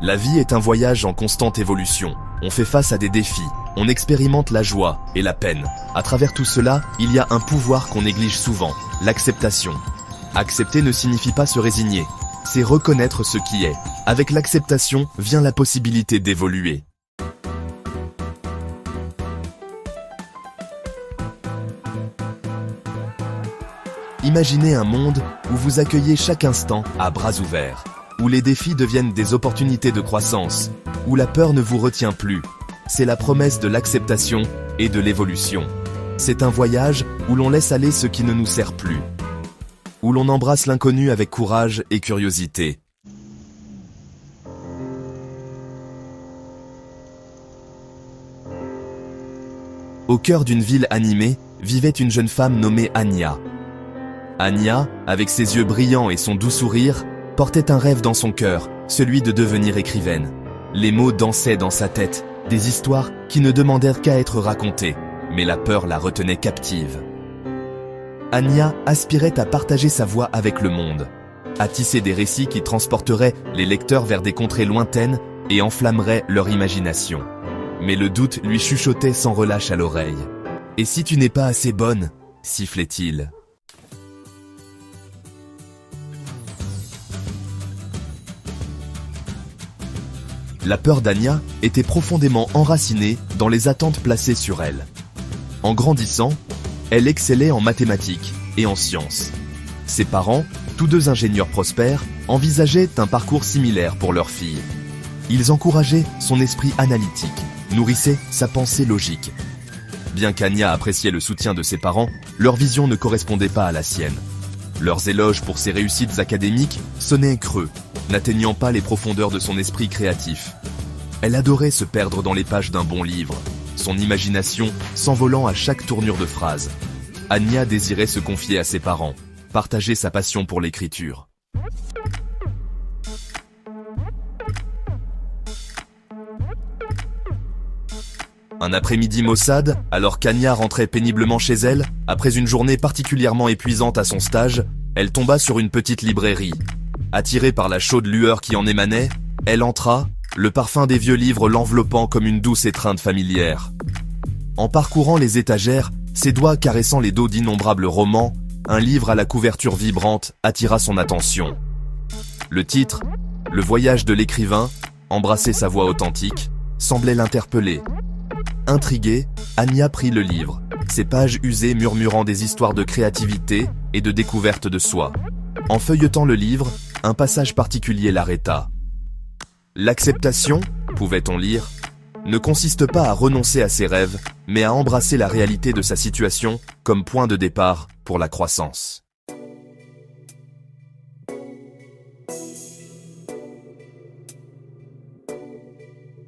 La vie est un voyage en constante évolution. On fait face à des défis, on expérimente la joie et la peine. À travers tout cela, il y a un pouvoir qu'on néglige souvent, l'acceptation. Accepter ne signifie pas se résigner, c'est reconnaître ce qui est. Avec l'acceptation vient la possibilité d'évoluer. Imaginez un monde où vous accueillez chaque instant à bras ouverts, où les défis deviennent des opportunités de croissance, où la peur ne vous retient plus. C'est la promesse de l'acceptation et de l'évolution. C'est un voyage où l'on laisse aller ce qui ne nous sert plus, où l'on embrasse l'inconnu avec courage et curiosité. Au cœur d'une ville animée, vivait une jeune femme nommée Anya. Anya, avec ses yeux brillants et son doux sourire, portait un rêve dans son cœur, celui de devenir écrivaine. Les mots dansaient dans sa tête, des histoires qui ne demandèrent qu'à être racontées, mais la peur la retenait captive. Anya aspirait à partager sa voix avec le monde, à tisser des récits qui transporteraient les lecteurs vers des contrées lointaines et enflammeraient leur imagination. Mais le doute lui chuchotait sans relâche à l'oreille. « Et si tu n'es pas assez bonne ?» sifflait-il. La peur d'Anya était profondément enracinée dans les attentes placées sur elle. En grandissant, elle excellait en mathématiques et en sciences. Ses parents, tous deux ingénieurs prospères, envisageaient un parcours similaire pour leur fille. Ils encourageaient son esprit analytique, nourrissaient sa pensée logique. Bien qu'Anya appréciait le soutien de ses parents, leur vision ne correspondait pas à la sienne. Leurs éloges pour ses réussites académiques sonnaient creux, n'atteignant pas les profondeurs de son esprit créatif. Elle adorait se perdre dans les pages d'un bon livre, son imagination s'envolant à chaque tournure de phrase. Anya désirait se confier à ses parents, partager sa passion pour l'écriture. Un après-midi maussade, alors qu'Anya rentrait péniblement chez elle, après une journée particulièrement épuisante à son stage, elle tomba sur une petite librairie. Attirée par la chaude lueur qui en émanait, elle entra, le parfum des vieux livres l'enveloppant comme une douce étreinte familière. En parcourant les étagères, ses doigts caressant les dos d'innombrables romans, un livre à la couverture vibrante attira son attention. Le titre, « Le voyage de l'écrivain », embrassait sa voix authentique, semblait l'interpeller. Intriguée, Anya prit le livre, ses pages usées murmurant des histoires de créativité et de découverte de soi. En feuilletant le livre, un passage particulier l'arrêta. L'acceptation, pouvait-on lire, ne consiste pas à renoncer à ses rêves, mais à embrasser la réalité de sa situation comme point de départ pour la croissance.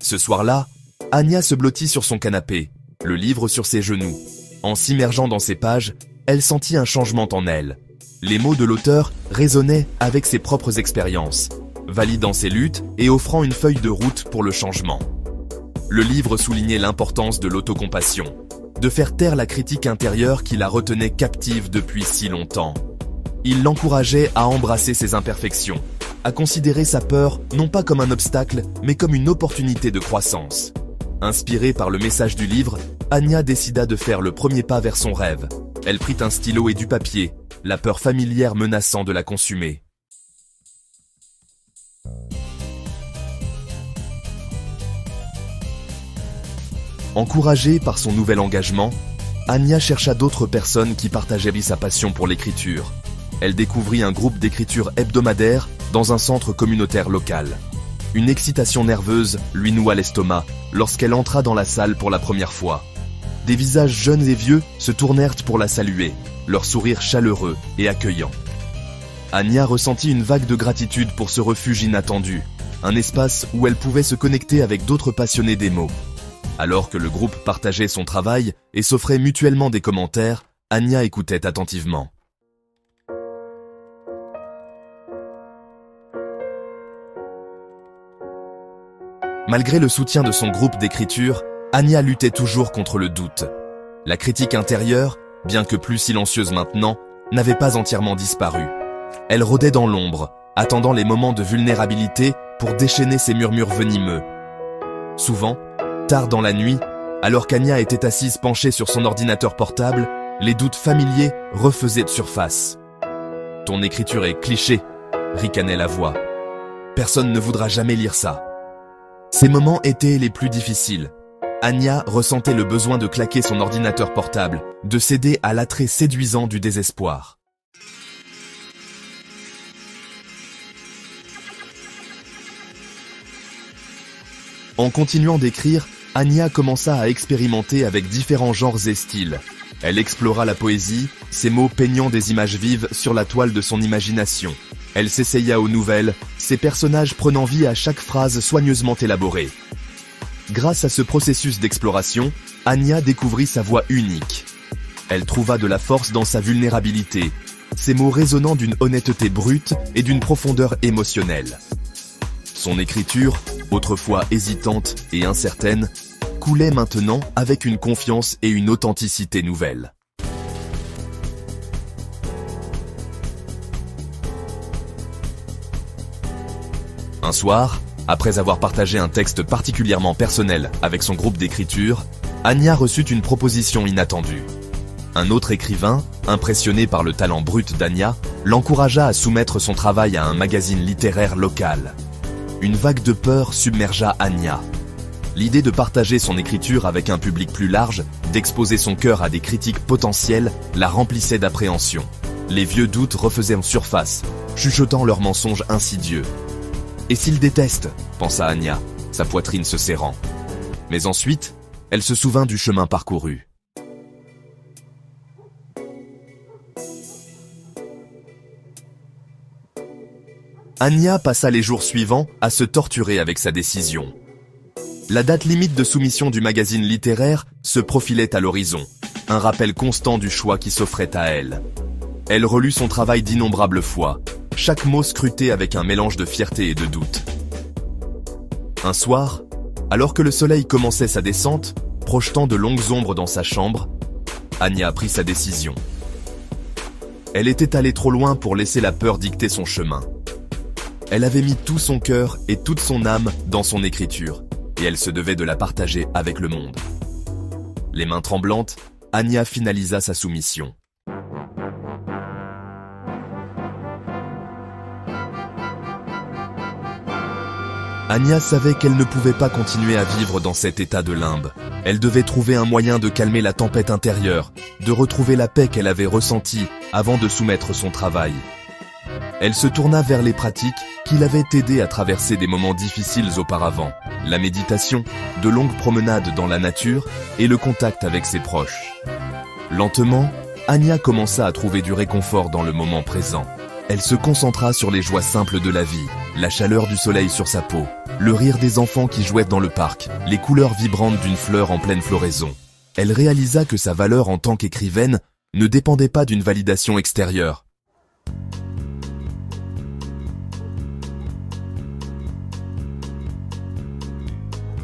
Ce soir-là, Anya se blottit sur son canapé, le livre sur ses genoux. En s'immergeant dans ses pages, elle sentit un changement en elle. Les mots de l'auteur résonnaient avec ses propres expériences, validant ses luttes et offrant une feuille de route pour le changement. Le livre soulignait l'importance de l'autocompassion, de faire taire la critique intérieure qui la retenait captive depuis si longtemps. Il l'encourageait à embrasser ses imperfections, à considérer sa peur non pas comme un obstacle, mais comme une opportunité de croissance. Inspirée par le message du livre, Anya décida de faire le premier pas vers son rêve. Elle prit un stylo et du papier, la peur familière menaçant de la consumer. Encouragée par son nouvel engagement, Anya chercha d'autres personnes qui partageaient sa passion pour l'écriture. Elle découvrit un groupe d'écriture hebdomadaire dans un centre communautaire local. Une excitation nerveuse lui noua l'estomac lorsqu'elle entra dans la salle pour la première fois. Des visages jeunes et vieux se tournèrent pour la saluer, leur sourire chaleureux et accueillant. Anya ressentit une vague de gratitude pour ce refuge inattendu, un espace où elle pouvait se connecter avec d'autres passionnés des mots. Alors que le groupe partageait son travail et s'offrait mutuellement des commentaires, Anya écoutait attentivement. Malgré le soutien de son groupe d'écriture, Anya luttait toujours contre le doute. La critique intérieure, bien que plus silencieuse maintenant, n'avait pas entièrement disparu. Elle rôdait dans l'ombre, attendant les moments de vulnérabilité pour déchaîner ses murmures venimeux. Souvent, tard dans la nuit, alors qu'Anya était assise penchée sur son ordinateur portable, les doutes familiers refaisaient de surface. « Ton écriture est cliché », ricanait la voix. « Personne ne voudra jamais lire ça. » Ces moments étaient les plus difficiles. Anya ressentait le besoin de claquer son ordinateur portable, de céder à l'attrait séduisant du désespoir. En continuant d'écrire, Anya commença à expérimenter avec différents genres et styles. Elle explora la poésie, ses mots peignant des images vives sur la toile de son imagination. Elle s'essaya aux nouvelles, ses personnages prenant vie à chaque phrase soigneusement élaborée. Grâce à ce processus d'exploration, Anya découvrit sa voix unique. Elle trouva de la force dans sa vulnérabilité, ses mots résonnant d'une honnêteté brute et d'une profondeur émotionnelle. Son écriture, autrefois hésitante et incertaine, coulait maintenant avec une confiance et une authenticité nouvelles. Un soir, après avoir partagé un texte particulièrement personnel avec son groupe d'écriture, Anya reçut une proposition inattendue. Un autre écrivain, impressionné par le talent brut d'Anya, l'encouragea à soumettre son travail à un magazine littéraire local. Une vague de peur submergea Anya. L'idée de partager son écriture avec un public plus large, d'exposer son cœur à des critiques potentielles, la remplissait d'appréhension. Les vieux doutes refaisaient en surface, chuchotant leurs mensonges insidieux. « Et s'il déteste ?» pensa Anya, sa poitrine se serrant. Mais ensuite, elle se souvint du chemin parcouru. Anya passa les jours suivants à se torturer avec sa décision. La date limite de soumission du magazine littéraire se profilait à l'horizon, un rappel constant du choix qui s'offrait à elle. Elle relut son travail d'innombrables fois, chaque mot scruté avec un mélange de fierté et de doute. Un soir, alors que le soleil commençait sa descente, projetant de longues ombres dans sa chambre, Anya prit sa décision. Elle était allée trop loin pour laisser la peur dicter son chemin. Elle avait mis tout son cœur et toute son âme dans son écriture, et elle se devait de la partager avec le monde. Les mains tremblantes, Anya finalisa sa soumission. Anya savait qu'elle ne pouvait pas continuer à vivre dans cet état de limbe. Elle devait trouver un moyen de calmer la tempête intérieure, de retrouver la paix qu'elle avait ressentie avant de soumettre son travail. Elle se tourna vers les pratiques qui l'avaient aidée à traverser des moments difficiles auparavant. La méditation, de longues promenades dans la nature et le contact avec ses proches. Lentement, Anya commença à trouver du réconfort dans le moment présent. Elle se concentra sur les joies simples de la vie, la chaleur du soleil sur sa peau, le rire des enfants qui jouaient dans le parc, les couleurs vibrantes d'une fleur en pleine floraison. Elle réalisa que sa valeur en tant qu'écrivaine ne dépendait pas d'une validation extérieure.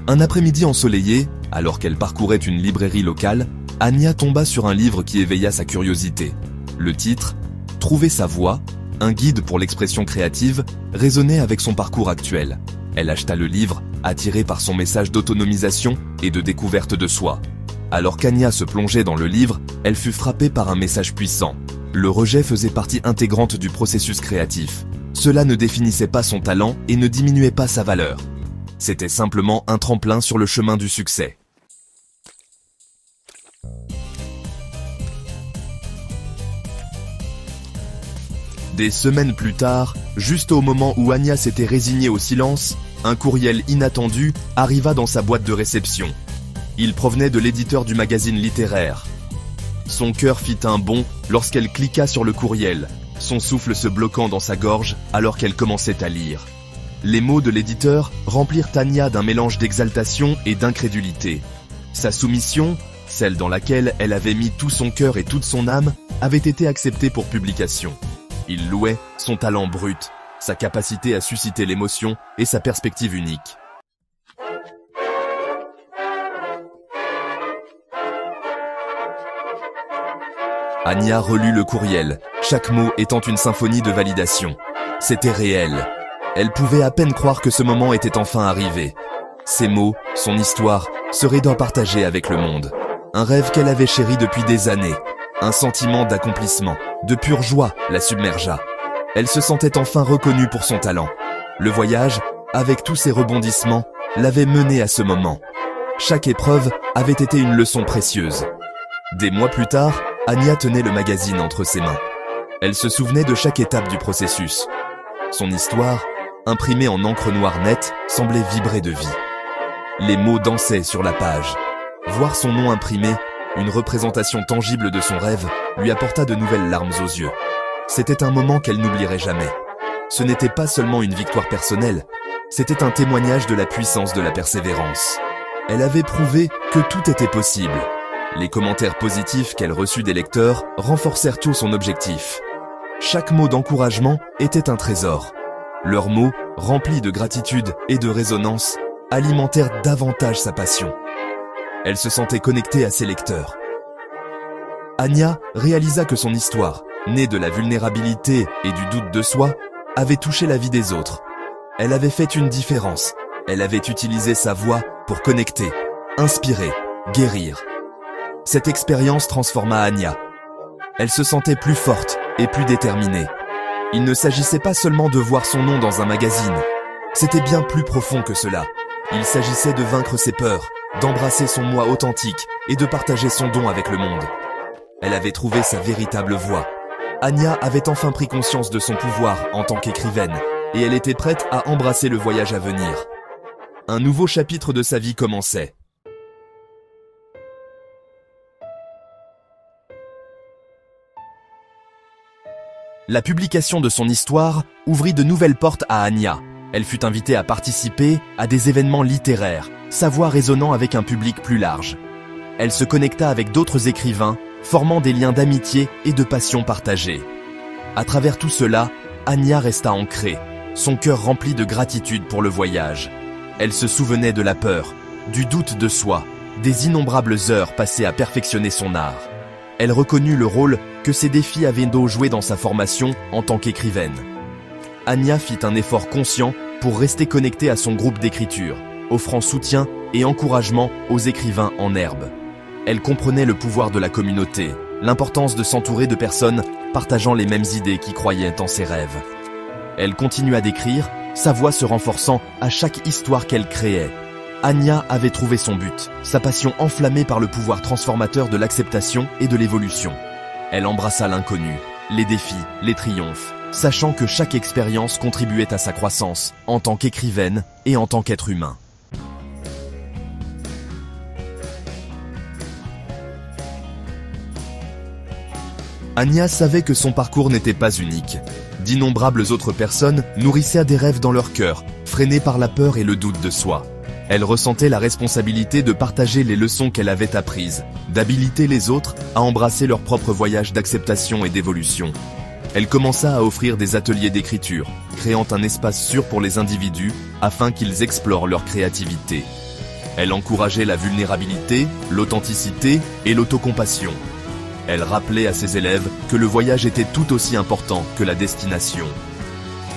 Un après-midi ensoleillé, alors qu'elle parcourait une librairie locale, Anya tomba sur un livre qui éveilla sa curiosité. Le titre, « Trouver sa voix », un guide pour l'expression créative, résonnait avec son parcours actuel. Elle acheta le livre, attirée par son message d'autonomisation et de découverte de soi. Alors qu'Anya se plongeait dans le livre, elle fut frappée par un message puissant. Le rejet faisait partie intégrante du processus créatif. Cela ne définissait pas son talent et ne diminuait pas sa valeur. C'était simplement un tremplin sur le chemin du succès. Des semaines plus tard, juste au moment où Anya s'était résignée au silence, un courriel inattendu arriva dans sa boîte de réception. Il provenait de l'éditeur du magazine littéraire. Son cœur fit un bond lorsqu'elle cliqua sur le courriel, son souffle se bloquant dans sa gorge alors qu'elle commençait à lire. Les mots de l'éditeur remplirent Anya d'un mélange d'exaltation et d'incrédulité. Sa soumission, celle dans laquelle elle avait mis tout son cœur et toute son âme, avait été acceptée pour publication. Il louait son talent brut, sa capacité à susciter l'émotion et sa perspective unique. Anya relut le courriel, chaque mot étant une symphonie de validation. C'était réel. Elle pouvait à peine croire que ce moment était enfin arrivé. Ses mots, son histoire, seraient d'en partager avec le monde. Un rêve qu'elle avait chéri depuis des années. Un sentiment d'accomplissement, de pure joie la submergea. Elle se sentait enfin reconnue pour son talent. Le voyage, avec tous ses rebondissements, l'avait menée à ce moment. Chaque épreuve avait été une leçon précieuse. Des mois plus tard, Anya tenait le magazine entre ses mains. Elle se souvenait de chaque étape du processus. Son histoire, imprimée en encre noire nette, semblait vibrer de vie. Les mots dansaient sur la page. Voir son nom imprimé, une représentation tangible de son rêve, lui apporta de nouvelles larmes aux yeux. C'était un moment qu'elle n'oublierait jamais. Ce n'était pas seulement une victoire personnelle, c'était un témoignage de la puissance de la persévérance. Elle avait prouvé que tout était possible. Les commentaires positifs qu'elle reçut des lecteurs renforcèrent tout son objectif. Chaque mot d'encouragement était un trésor. Leurs mots, remplis de gratitude et de résonance, alimentèrent davantage sa passion. Elle se sentait connectée à ses lecteurs. Anya réalisa que son histoire, née de la vulnérabilité et du doute de soi, avait touché la vie des autres. Elle avait fait une différence. Elle avait utilisé sa voix pour connecter, inspirer, guérir. Cette expérience transforma Anya. Elle se sentait plus forte et plus déterminée. Il ne s'agissait pas seulement de voir son nom dans un magazine. C'était bien plus profond que cela. Il s'agissait de vaincre ses peurs, d'embrasser son moi authentique et de partager son don avec le monde. Elle avait trouvé sa véritable voie. Anya avait enfin pris conscience de son pouvoir en tant qu'écrivaine et elle était prête à embrasser le voyage à venir. Un nouveau chapitre de sa vie commençait. La publication de son histoire ouvrit de nouvelles portes à Anya. Elle fut invitée à participer à des événements littéraires, sa voix résonnant avec un public plus large. Elle se connecta avec d'autres écrivains, formant des liens d'amitié et de passion partagée. À travers tout cela, Anya resta ancrée, son cœur rempli de gratitude pour le voyage. Elle se souvenait de la peur, du doute de soi, des innombrables heures passées à perfectionner son art. Elle reconnut le rôle que ces défis avaient joué dans sa formation en tant qu'écrivaine. Anya fit un effort conscient pour rester connectée à son groupe d'écriture, offrant soutien et encouragement aux écrivains en herbe. Elle comprenait le pouvoir de la communauté, l'importance de s'entourer de personnes partageant les mêmes idées qui croyaient en ses rêves. Elle continua d'écrire, sa voix se renforçant à chaque histoire qu'elle créait. Anya avait trouvé son but, sa passion enflammée par le pouvoir transformateur de l'acceptation et de l'évolution. Elle embrassa l'inconnu, les défis, les triomphes, sachant que chaque expérience contribuait à sa croissance en tant qu'écrivaine et en tant qu'être humain. Anya savait que son parcours n'était pas unique. D'innombrables autres personnes nourrissaient des rêves dans leur cœur, freinés par la peur et le doute de soi. Elle ressentait la responsabilité de partager les leçons qu'elle avait apprises, d'habiliter les autres à embrasser leur propre voyage d'acceptation et d'évolution. Elle commença à offrir des ateliers d'écriture, créant un espace sûr pour les individus afin qu'ils explorent leur créativité. Elle encourageait la vulnérabilité, l'authenticité et l'autocompassion. Elle rappelait à ses élèves que le voyage était tout aussi important que la destination.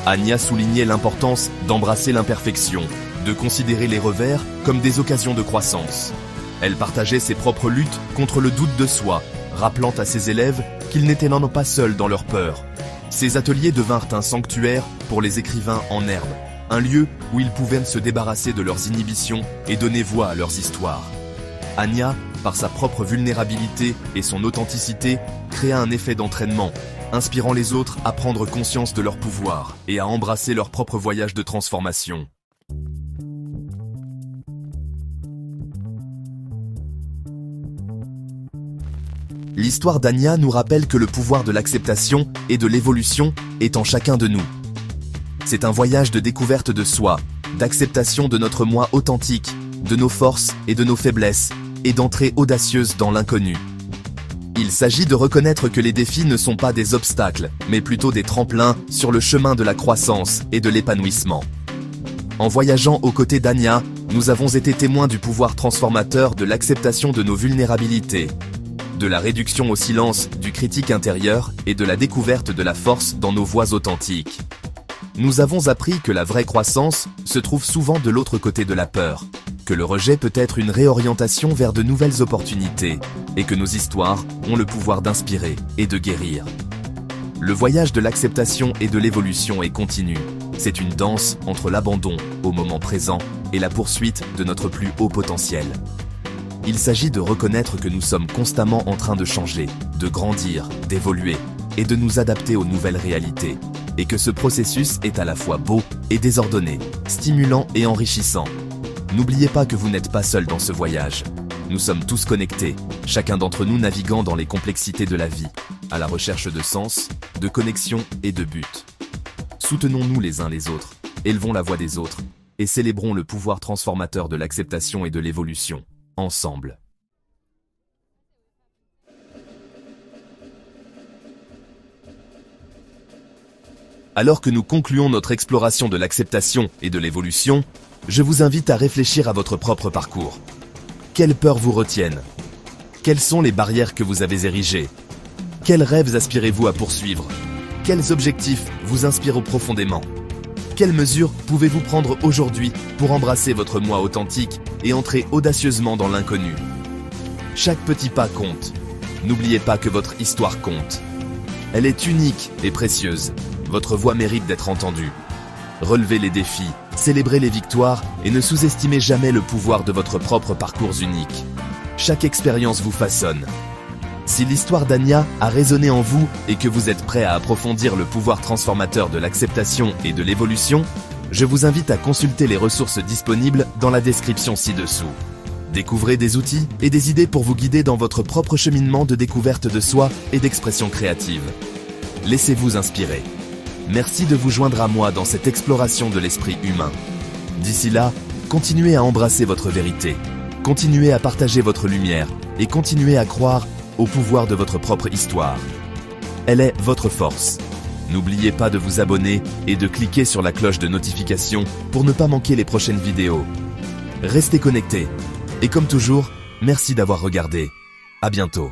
Anya soulignait l'importance d'embrasser l'imperfection, de considérer les revers comme des occasions de croissance. Elle partageait ses propres luttes contre le doute de soi, rappelant à ses élèves qu'ils n'étaient non pas seuls dans leur peur. Ces ateliers devinrent un sanctuaire pour les écrivains en herbe, un lieu où ils pouvaient se débarrasser de leurs inhibitions et donner voix à leurs histoires. Anya, par sa propre vulnérabilité et son authenticité, créa un effet d'entraînement, inspirant les autres à prendre conscience de leur pouvoir et à embrasser leur propre voyage de transformation. L'histoire d'Anya nous rappelle que le pouvoir de l'acceptation et de l'évolution est en chacun de nous. C'est un voyage de découverte de soi, d'acceptation de notre moi authentique, de nos forces et de nos faiblesses, et d'entrée audacieuse dans l'inconnu. Il s'agit de reconnaître que les défis ne sont pas des obstacles, mais plutôt des tremplins sur le chemin de la croissance et de l'épanouissement. En voyageant aux côtés d'Anya, nous avons été témoins du pouvoir transformateur de l'acceptation de nos vulnérabilités, de la réduction au silence du critique intérieur et de la découverte de la force dans nos voix authentiques. nous avons appris que la vraie croissance se trouve souvent de l'autre côté de la peur, que le rejet peut être une réorientation vers de nouvelles opportunités, et que nos histoires ont le pouvoir d'inspirer et de guérir. Le voyage de l'acceptation et de l'évolution est continu. C'est une danse entre l'abandon au moment présent et la poursuite de notre plus haut potentiel. Il s'agit de reconnaître que nous sommes constamment en train de changer, de grandir, d'évoluer et de nous adapter aux nouvelles réalités, et que ce processus est à la fois beau et désordonné, stimulant et enrichissant. N'oubliez pas que vous n'êtes pas seul dans ce voyage. Nous sommes tous connectés, chacun d'entre nous naviguant dans les complexités de la vie, à la recherche de sens, de connexion et de but. Soutenons-nous les uns les autres, élevons la voix des autres, et célébrons le pouvoir transformateur de l'acceptation et de l'évolution, ensemble. Alors que nous concluons notre exploration de l'acceptation et de l'évolution, je vous invite à réfléchir à votre propre parcours. Quelles peurs vous retiennent? Quelles sont les barrières que vous avez érigées? Quels rêves aspirez-vous à poursuivre? Quels objectifs vous inspirent profondément? Quelles mesures pouvez-vous prendre aujourd'hui pour embrasser votre moi authentique et entrer audacieusement dans l'inconnu? Chaque petit pas compte. N'oubliez pas que votre histoire compte. Elle est unique et précieuse. Votre voix mérite d'être entendue. Relevez les défis, célébrez les victoires et ne sous-estimez jamais le pouvoir de votre propre parcours unique. Chaque expérience vous façonne. Si l'histoire d'Anya a résonné en vous et que vous êtes prêt à approfondir le pouvoir transformateur de l'acceptation et de l'évolution, je vous invite à consulter les ressources disponibles dans la description ci-dessous. Découvrez des outils et des idées pour vous guider dans votre propre cheminement de découverte de soi et d'expression créative. Laissez-vous inspirer. Merci de vous joindre à moi dans cette exploration de l'esprit humain. D'ici là, continuez à embrasser votre vérité, continuez à partager votre lumière et continuez à croire au pouvoir de votre propre histoire. Elle est votre force. N'oubliez pas de vous abonner et de cliquer sur la cloche de notification pour ne pas manquer les prochaines vidéos. Restez connectés. Et comme toujours, merci d'avoir regardé. À bientôt.